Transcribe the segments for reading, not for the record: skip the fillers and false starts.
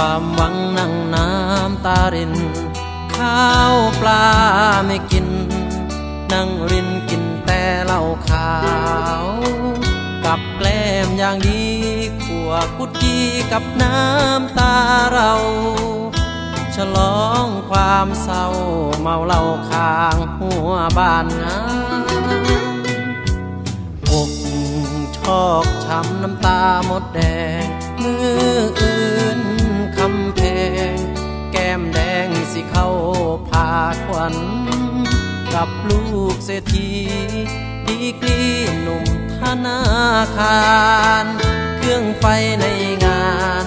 ความหวังนั่งน้ำตารินข้าวปลาไม่กินนั่งรินกินแต่เหล้าขาวกับแกล้มอย่างดีขัวกุดกีกับน้ำตาเราฉลองความเศร้าเมาเหล้าข้างหัวบ้านนาอกชอกช้ำน้ำตาหมดแดงมืออื่นคำแพงแก้มแดงสิเข้าพาควันกับลูกเศรษฐีดีกรีหนุ่มธนาคารเครื่องไฟในงาน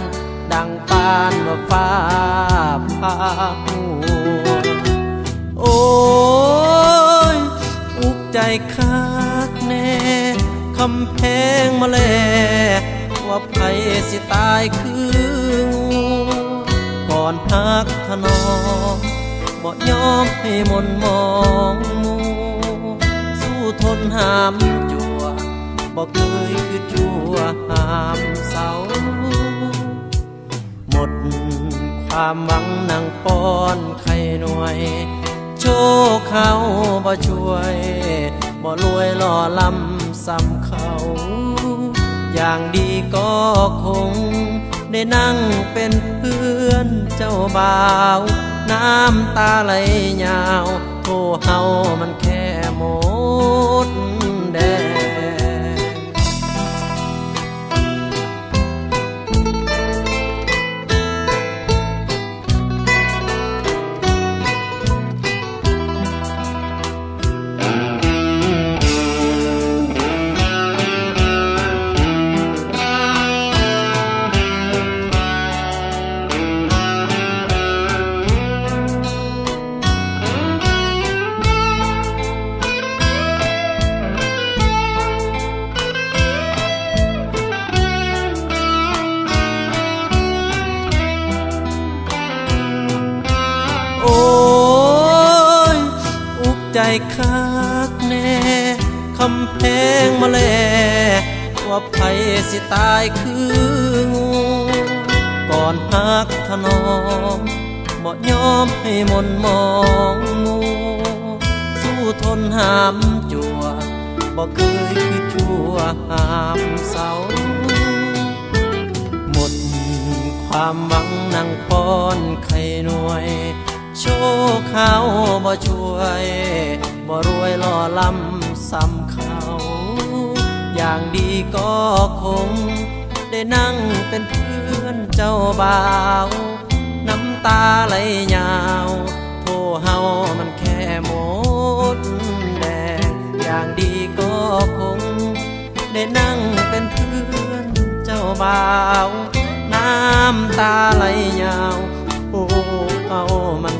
ดังปานว่าฟ้าผ่าหัวโอ้ยอุกใจคักแน่คำแพงมาแลว่าไผสิตายคือก่อนพักถนอมบ่ยอมให้มนมองมูสู้ทนหามจัวบ่เคยคือจัวหามเศร้าหมดความหวังนั่งป้อนไข่หน่วยโชคเขาบ่ช่วยบ่รวยหล่อลำซ้ำเขาอย่างดีก็คงได้นั่งเป็นเพื่อนเจ้าบ่าวน้ำตาไหลยาวโทเฮามันแค่หมดแดงโอ้ยอุกใจคักแน่คำแพงมาแลว่าไผสิตายคืองูก่อนพักถนอมบ่ยอมให้มนมองมูสู้ทนหามจัวบ่เคยคือจัวหามเศร้าหมดความหวังนั่งป้อนไข่หน่วยโชคเขาบ่ช่วยบ่รวยหล่อลำซ้ำเขาอย่างดีก็คงได้นั่งเป็นเพื่อนเจ้าบ่าวน้ำตาไหลยาวโทเฮามันแค่หมดแดงอย่างดีก็คงได้นั่งเป็นเพื่อนเจ้าบ่าวน้ำตาไหลยาวโอ้เฮามัน